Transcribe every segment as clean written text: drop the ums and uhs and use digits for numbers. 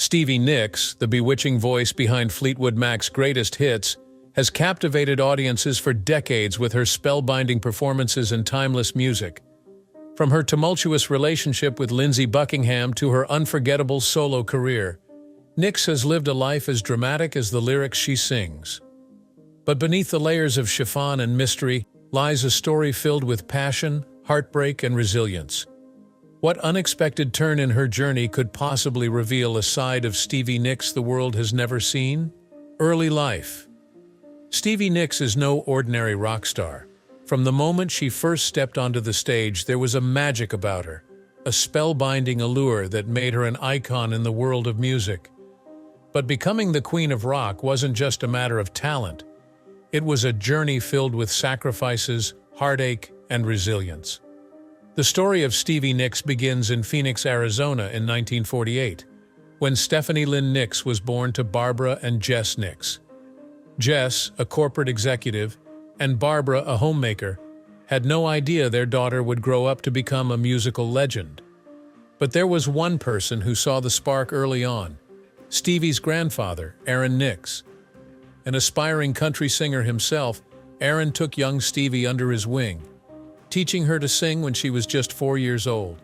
Stevie Nicks, the bewitching voice behind Fleetwood Mac's greatest hits, has captivated audiences for decades with her spellbinding performances and timeless music. From her tumultuous relationship with Lindsay Buckingham to her unforgettable solo career, Nicks has lived a life as dramatic as the lyrics she sings. But beneath the layers of chiffon and mystery lies a story filled with passion, heartbreak, and resilience. What unexpected turn in her journey could possibly reveal a side of Stevie Nicks the world has never seen? Early life. Stevie Nicks is no ordinary rock star. From the moment she first stepped onto the stage, there was a magic about her, a spellbinding allure that made her an icon in the world of music. But becoming the queen of rock wasn't just a matter of talent. It was a journey filled with sacrifices, heartache, and resilience. The story of Stevie Nicks begins in Phoenix, Arizona in 1948, when Stephanie Lynn Nicks was born to Barbara and Jess Nicks. Jess, a corporate executive, and Barbara, a homemaker, had no idea their daughter would grow up to become a musical legend. But there was one person who saw the spark early on: Stevie's grandfather, Aaron Nicks. An aspiring country singer himself, Aaron took young Stevie under his wing, teaching her to sing when she was just 4 years old.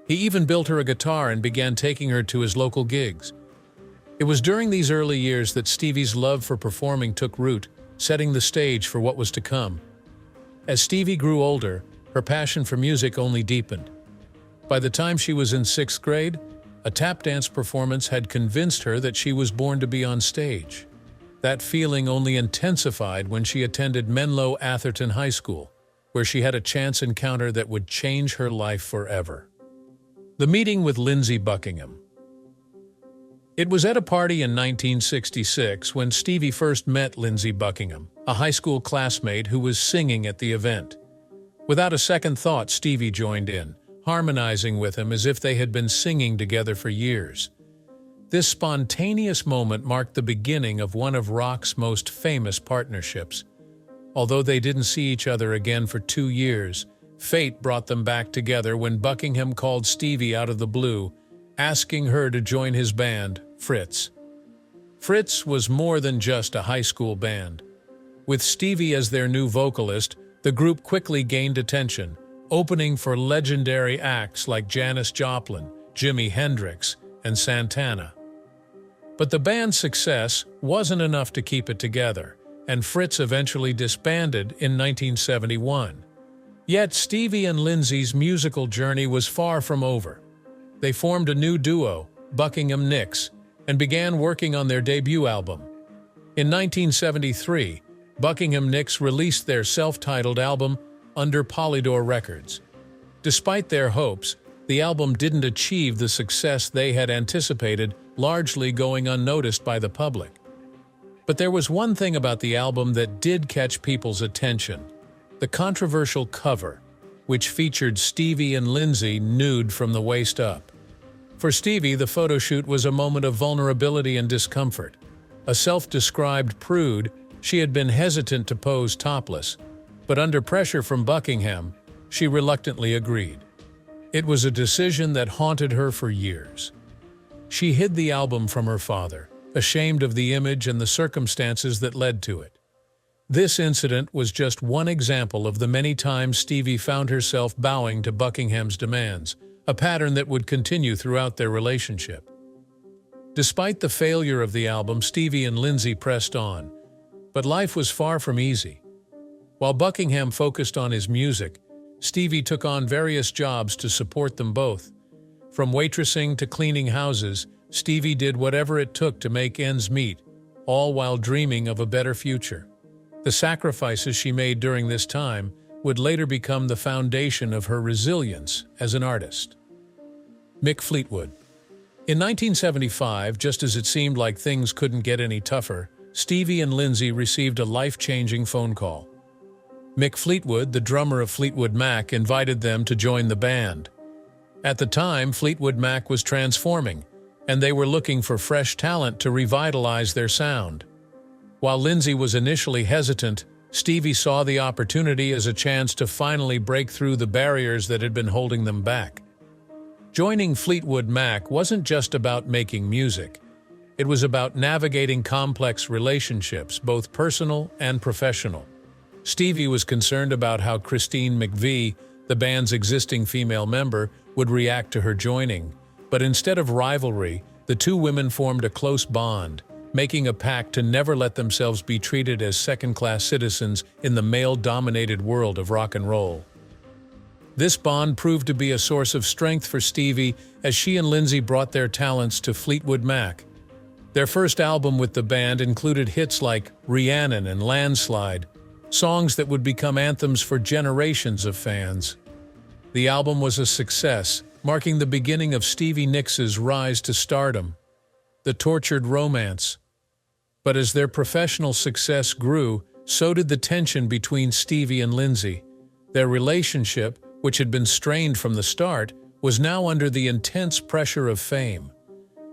He even built her a guitar and began taking her to his local gigs. It was during these early years that Stevie's love for performing took root, setting the stage for what was to come. As Stevie grew older, her passion for music only deepened. By the time she was in 6th grade, a tap dance performance had convinced her that she was born to be on stage. That feeling only intensified when she attended Menlo Atherton High School, where she had a chance encounter that would change her life forever. The meeting with Lindsay Buckingham. It was at a party in 1966 when Stevie first met Lindsay Buckingham, a high school classmate who was singing at the event. Without a second thought, Stevie joined in, harmonizing with him as if they had been singing together for years. This spontaneous moment marked the beginning of one of rock's most famous partnerships. Although they didn't see each other again for 2 years, fate brought them back together when Buckingham called Stevie out of the blue, asking her to join his band, Fritz. Fritz was more than just a high school band. With Stevie as their new vocalist, the group quickly gained attention, opening for legendary acts like Janis Joplin, Jimi Hendrix, and Santana. But the band's success wasn't enough to keep it together, and Fritz eventually disbanded in 1971. Yet Stevie and Lindsay's musical journey was far from over. They formed a new duo, Buckingham Nicks, and began working on their debut album. In 1973, Buckingham Nicks released their self-titled album under Polydor Records. Despite their hopes, the album didn't achieve the success they had anticipated, largely going unnoticed by the public. But there was one thing about the album that did catch people's attention: the controversial cover, which featured Stevie and Lindsay nude from the waist up. For Stevie, the photo shoot was a moment of vulnerability and discomfort. A self-described prude, she had been hesitant to pose topless, but under pressure from Buckingham, she reluctantly agreed. It was a decision that haunted her for years. She hid the album from her father, ashamed of the image and the circumstances that led to it. This incident was just one example of the many times Stevie found herself bowing to Buckingham's demands, a pattern that would continue throughout their relationship. Despite the failure of the album, Stevie and Lindsay pressed on, but life was far from easy. While Buckingham focused on his music, Stevie took on various jobs to support them both. From waitressing to cleaning houses, Stevie did whatever it took to make ends meet, all while dreaming of a better future. The sacrifices she made during this time would later become the foundation of her resilience as an artist. Mick Fleetwood. In 1975, just as it seemed like things couldn't get any tougher, Stevie and Lindsay received a life-changing phone call. Mick Fleetwood, the drummer of Fleetwood Mac, invited them to join the band. At the time, Fleetwood Mac was transforming, and they were looking for fresh talent to revitalize their sound. While Lindsay was initially hesitant, Stevie saw the opportunity as a chance to finally break through the barriers that had been holding them back. Joining Fleetwood Mac wasn't just about making music. It was about navigating complex relationships, both personal and professional. Stevie was concerned about how Christine McVie, the band's existing female member, would react to her joining. But instead of rivalry, the two women formed a close bond, making a pact to never let themselves be treated as second-class citizens in the male-dominated world of rock and roll. This bond proved to be a source of strength for Stevie as she and Lindsay brought their talents to Fleetwood Mac. Their first album with the band included hits like Rhiannon and Landslide, songs that would become anthems for generations of fans. The album was a success, marking the beginning of Stevie Nicks' rise to stardom. The Tortured Romance. But as their professional success grew, so did the tension between Stevie and Lindsay. Their relationship, which had been strained from the start, was now under the intense pressure of fame.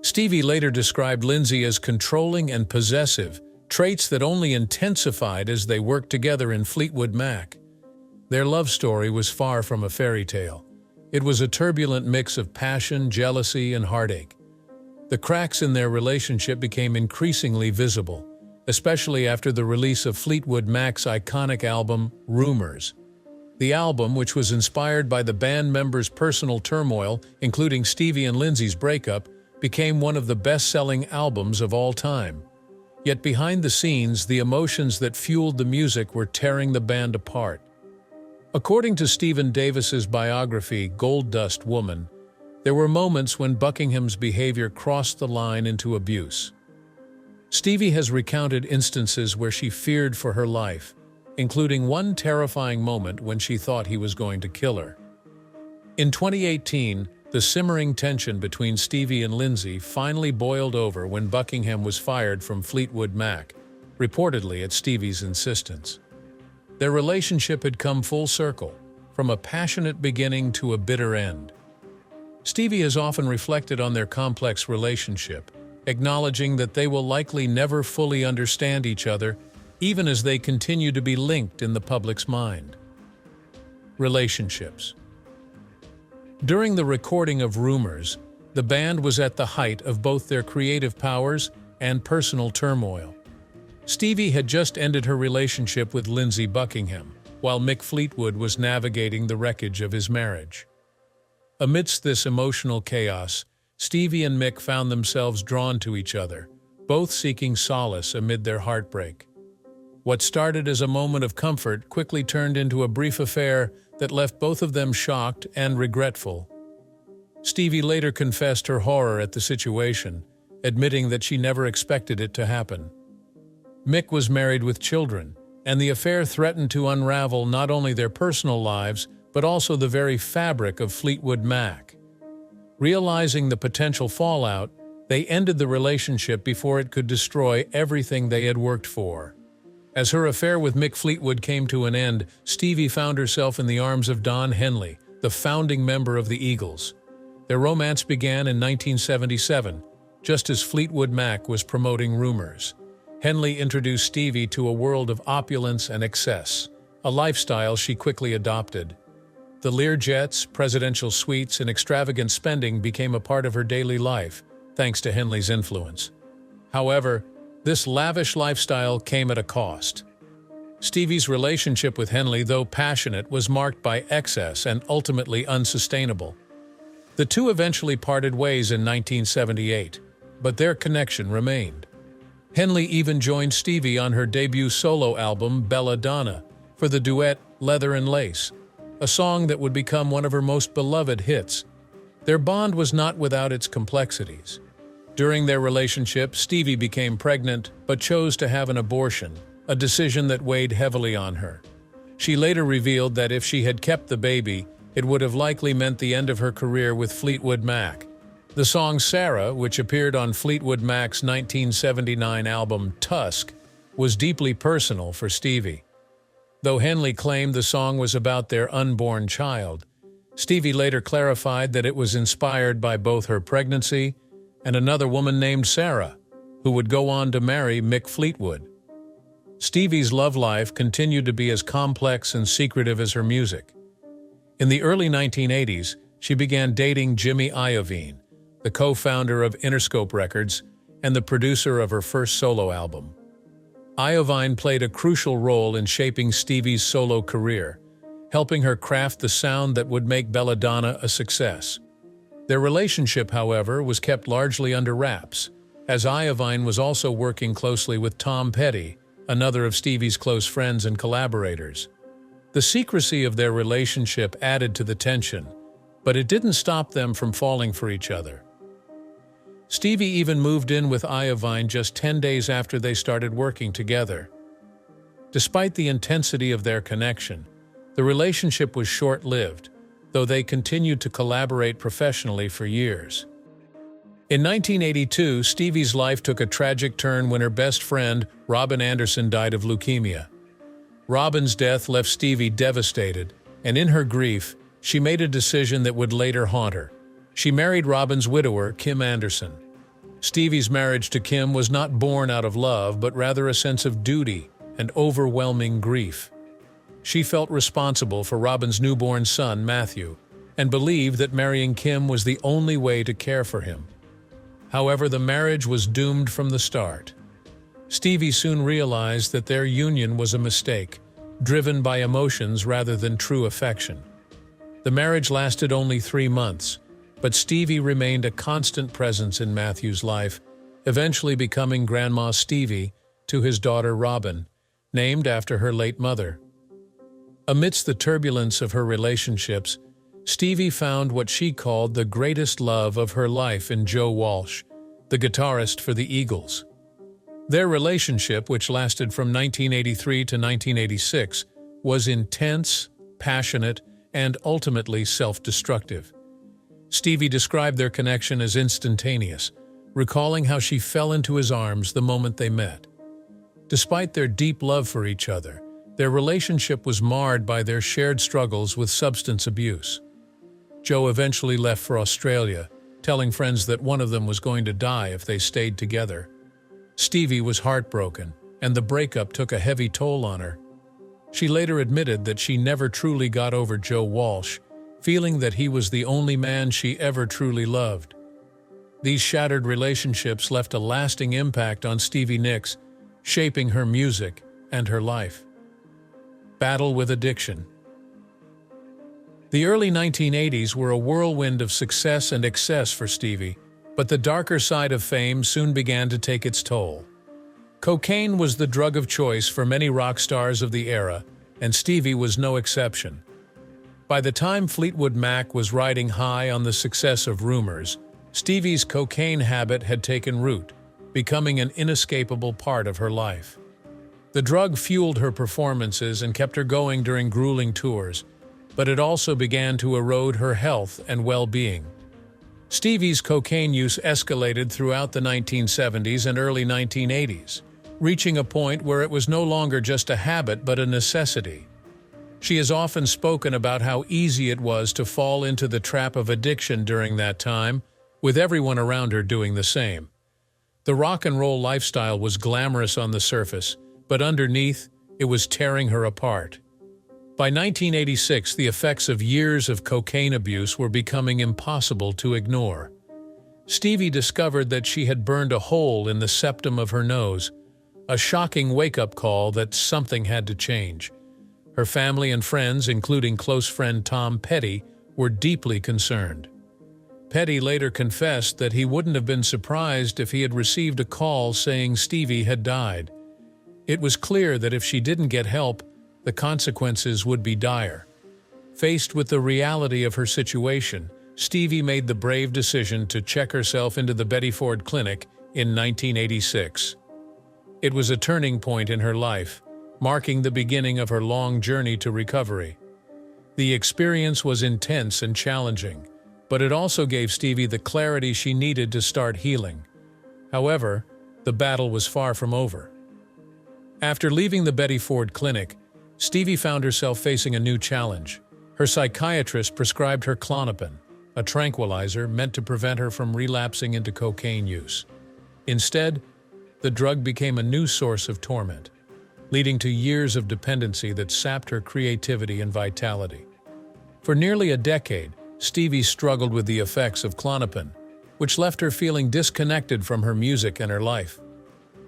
Stevie later described Lindsay as controlling and possessive, traits that only intensified as they worked together in Fleetwood Mac. Their love story was far from a fairy tale. It was a turbulent mix of passion, jealousy, and heartache. The cracks in their relationship became increasingly visible, especially after the release of Fleetwood Mac's iconic album, Rumors. The album, which was inspired by the band members' personal turmoil, including Stevie and Lindsay's breakup, became one of the best-selling albums of all time. Yet behind the scenes, the emotions that fueled the music were tearing the band apart. According to Stephen Davis's biography, Gold Dust Woman, there were moments when Buckingham's behavior crossed the line into abuse. Stevie has recounted instances where she feared for her life, including one terrifying moment when she thought he was going to kill her. In 2018, the simmering tension between Stevie and Lindsay finally boiled over when Buckingham was fired from Fleetwood Mac, reportedly at Stevie's insistence. Their relationship had come full circle, from a passionate beginning to a bitter end. Stevie has often reflected on their complex relationship, acknowledging that they will likely never fully understand each other, even as they continue to be linked in the public's mind. Relationships. During the recording of Rumors, the band was at the height of both their creative powers and personal turmoil. Stevie had just ended her relationship with Lindsay Buckingham, while Mick Fleetwood was navigating the wreckage of his marriage. Amidst this emotional chaos, Stevie and Mick found themselves drawn to each other, both seeking solace amid their heartbreak. What started as a moment of comfort quickly turned into a brief affair that left both of them shocked and regretful. Stevie later confessed her horror at the situation, admitting that she never expected it to happen. Mick was married with children, and the affair threatened to unravel not only their personal lives, but also the very fabric of Fleetwood Mac. Realizing the potential fallout, they ended the relationship before it could destroy everything they had worked for. As her affair with Mick Fleetwood came to an end, Stevie found herself in the arms of Don Henley, the founding member of the Eagles. Their romance began in 1977, just as Fleetwood Mac was promoting Rumors. Henley introduced Stevie to a world of opulence and excess, a lifestyle she quickly adopted. The Learjets, presidential suites, and extravagant spending became a part of her daily life, thanks to Henley's influence. However, this lavish lifestyle came at a cost. Stevie's relationship with Henley, though passionate, was marked by excess and ultimately unsustainable. The two eventually parted ways in 1978, but their connection remained. Henley even joined Stevie on her debut solo album, Belladonna, for the duet Leather and Lace, a song that would become one of her most beloved hits. Their bond was not without its complexities. During their relationship, Stevie became pregnant but chose to have an abortion, a decision that weighed heavily on her. She later revealed that if she had kept the baby, it would have likely meant the end of her career with Fleetwood Mac. The song Sarah, which appeared on Fleetwood Mac's 1979 album Tusk, was deeply personal for Stevie. Though Henley claimed the song was about their unborn child, Stevie later clarified that it was inspired by both her pregnancy and another woman named Sarah, who would go on to marry Mick Fleetwood. Stevie's love life continued to be as complex and secretive as her music. In the early 1980s, she began dating Jimmy Iovine, the co-founder of Interscope Records and the producer of her first solo album. Iovine played a crucial role in shaping Stevie's solo career, helping her craft the sound that would make Belladonna a success. Their relationship, however, was kept largely under wraps, as Iovine was also working closely with Tom Petty, another of Stevie's close friends and collaborators. The secrecy of their relationship added to the tension, but it didn't stop them from falling for each other. Stevie even moved in with Iovine just 10 days after they started working together. Despite the intensity of their connection, the relationship was short-lived, though they continued to collaborate professionally for years. In 1982, Stevie's life took a tragic turn when her best friend, Robin Anderson, died of leukemia. Robin's death left Stevie devastated, and in her grief, she made a decision that would later haunt her. She married Robin's widower, Kim Anderson. Stevie's marriage to Kim was not born out of love, but rather a sense of duty and overwhelming grief. She felt responsible for Robin's newborn son, Matthew, and believed that marrying Kim was the only way to care for him. However, the marriage was doomed from the start. Stevie soon realized that their union was a mistake, driven by emotions rather than true affection. The marriage lasted only 3 months, but Stevie remained a constant presence in Matthew's life, eventually becoming Grandma Stevie to his daughter Robin, named after her late mother. Amidst the turbulence of her relationships, Stevie found what she called the greatest love of her life in Joe Walsh, the guitarist for the Eagles. Their relationship, which lasted from 1983 to 1986, was intense, passionate, and ultimately self-destructive. Stevie described their connection as instantaneous, recalling how she fell into his arms the moment they met. Despite their deep love for each other, their relationship was marred by their shared struggles with substance abuse. Joe eventually left for Australia, telling friends that one of them was going to die if they stayed together. Stevie was heartbroken, and the breakup took a heavy toll on her. She later admitted that she never truly got over Joe Walsh, feeling that he was the only man she ever truly loved. These shattered relationships left a lasting impact on Stevie Nicks, shaping her music and her life. Battle with addiction. The early 1980s were a whirlwind of success and excess for Stevie, but the darker side of fame soon began to take its toll. Cocaine was the drug of choice for many rock stars of the era, and Stevie was no exception. By the time Fleetwood Mack was riding high on the success of Rumors, Stevie's cocaine habit had taken root, becoming an inescapable part of her life. The drug fueled her performances and kept her going during grueling tours, but it also began to erode her health and well-being. Stevie's cocaine use escalated throughout the 1970s and early 1980s, reaching a point where it was no longer just a habit but a necessity. She has often spoken about how easy it was to fall into the trap of addiction during that time, with everyone around her doing the same. The rock and roll lifestyle was glamorous on the surface, but underneath, it was tearing her apart. By 1986, the effects of years of cocaine abuse were becoming impossible to ignore. Stevie discovered that she had burned a hole in the septum of her nose, a shocking wake-up call that something had to change. Her family and friends, including close friend Tom Petty, were deeply concerned. Petty later confessed that he wouldn't have been surprised if he had received a call saying Stevie had died. It was clear that if she didn't get help, the consequences would be dire. Faced with the reality of her situation, Stevie made the brave decision to check herself into the Betty Ford Clinic in 1986. It was a turning point in her life, marking the beginning of her long journey to recovery. The experience was intense and challenging, but it also gave Stevie the clarity she needed to start healing. However, the battle was far from over. After leaving the Betty Ford Clinic, Stevie found herself facing a new challenge. Her psychiatrist prescribed her Klonopin, a tranquilizer meant to prevent her from relapsing into cocaine use. Instead, the drug became a new source of torment, leading to years of dependency that sapped her creativity and vitality. For nearly a decade, Stevie struggled with the effects of Klonopin, which left her feeling disconnected from her music and her life.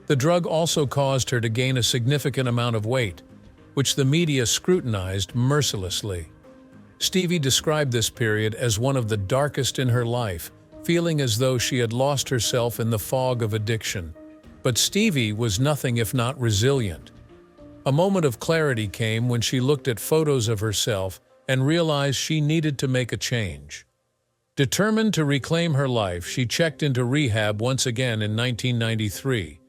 The drug also caused her to gain a significant amount of weight, which the media scrutinized mercilessly. Stevie described this period as one of the darkest in her life, feeling as though she had lost herself in the fog of addiction. But Stevie was nothing if not resilient. A moment of clarity came when she looked at photos of herself and realized she needed to make a change. Determined to reclaim her life, she checked into rehab once again in 1993,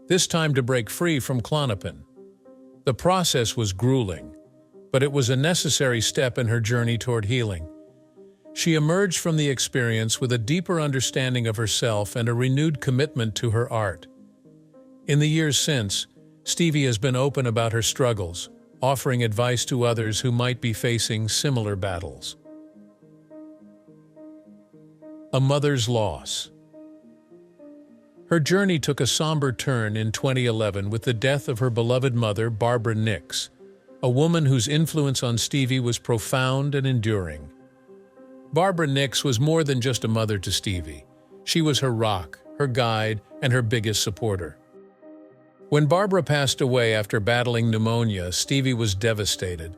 this time to break free from Klonopin. The process was grueling, but it was a necessary step in her journey toward healing. She emerged from the experience with a deeper understanding of herself and a renewed commitment to her art. In the years since, Stevie has been open about her struggles, offering advice to others who might be facing similar battles. A mother's loss. Her journey took a somber turn in 2011 with the death of her beloved mother, Barbara Nix, a woman whose influence on Stevie was profound and enduring. Barbara Nix was more than just a mother to Stevie. She was her rock, her guide, and her biggest supporter. When Barbara passed away after battling pneumonia, Stevie was devastated.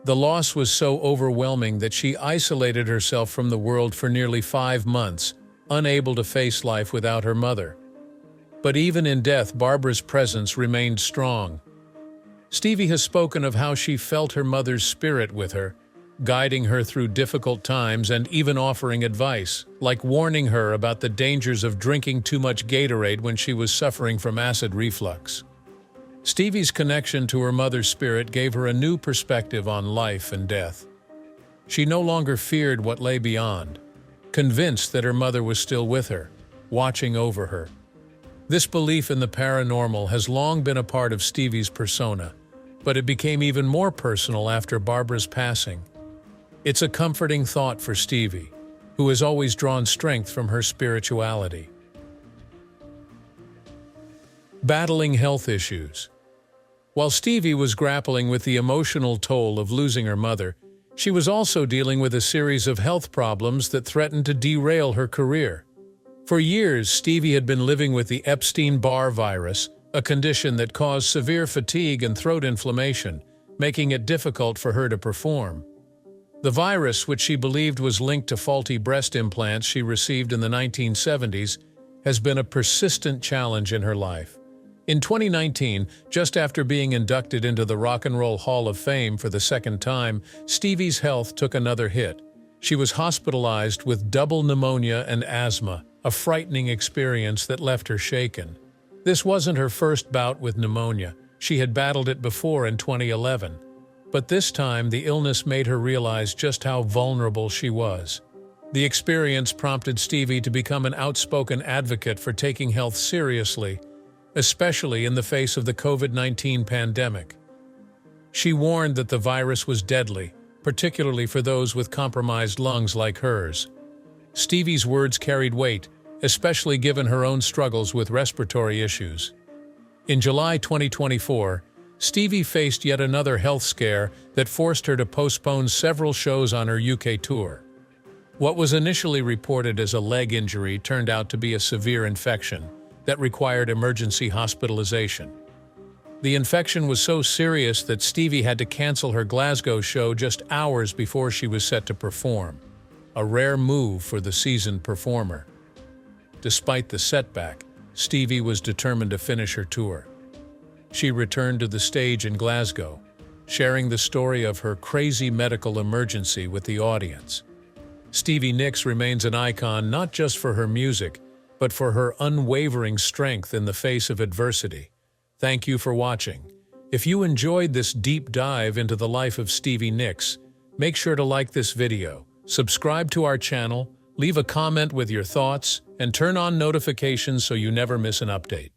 The loss was so overwhelming that she isolated herself from the world for nearly 5 months, unable to face life without her mother. But even in death, Barbara's presence remained strong. Stevie has spoken of how she felt her mother's spirit with her, guiding her through difficult times and even offering advice, like warning her about the dangers of drinking too much Gatorade when she was suffering from acid reflux. Stevie's connection to her mother's spirit gave her a new perspective on life and death. She no longer feared what lay beyond, convinced that her mother was still with her, watching over her. This belief in the paranormal has long been a part of Stevie's persona, but it became even more personal after Barbara's passing. It's a comforting thought for Stevie, who has always drawn strength from her spirituality. Battling health issues. While Stevie was grappling with the emotional toll of losing her mother, she was also dealing with a series of health problems that threatened to derail her career. For years, Stevie had been living with the Epstein-Barr virus, a condition that caused severe fatigue and throat inflammation, making it difficult for her to perform. The virus, which she believed was linked to faulty breast implants she received in the 1970s, has been a persistent challenge in her life. In 2019, just after being inducted into the Rock and Roll Hall of Fame for the second time, Stevie's health took another hit. She was hospitalized with double pneumonia and asthma, a frightening experience that left her shaken. This wasn't her first bout with pneumonia. She had battled it before in 2011. But this time, the illness made her realize just how vulnerable she was. The experience prompted Stevie to become an outspoken advocate for taking health seriously, especially in the face of the COVID-19 pandemic. She warned that the virus was deadly, particularly for those with compromised lungs like hers. Stevie's words carried weight, especially given her own struggles with respiratory issues. In July 2024, Stevie faced yet another health scare that forced her to postpone several shows on her UK tour. What was initially reported as a leg injury turned out to be a severe infection that required emergency hospitalization. The infection was so serious that Stevie had to cancel her Glasgow show just hours before she was set to perform, a rare move for the seasoned performer. Despite the setback, Stevie was determined to finish her tour. She returned to the stage in Glasgow, sharing the story of her crazy medical emergency with the audience. Stevie Nicks remains an icon not just for her music, but for her unwavering strength in the face of adversity. Thank you for watching. If you enjoyed this deep dive into the life of Stevie Nicks, make sure to like this video, subscribe to our channel, leave a comment with your thoughts, and turn on notifications so you never miss an update.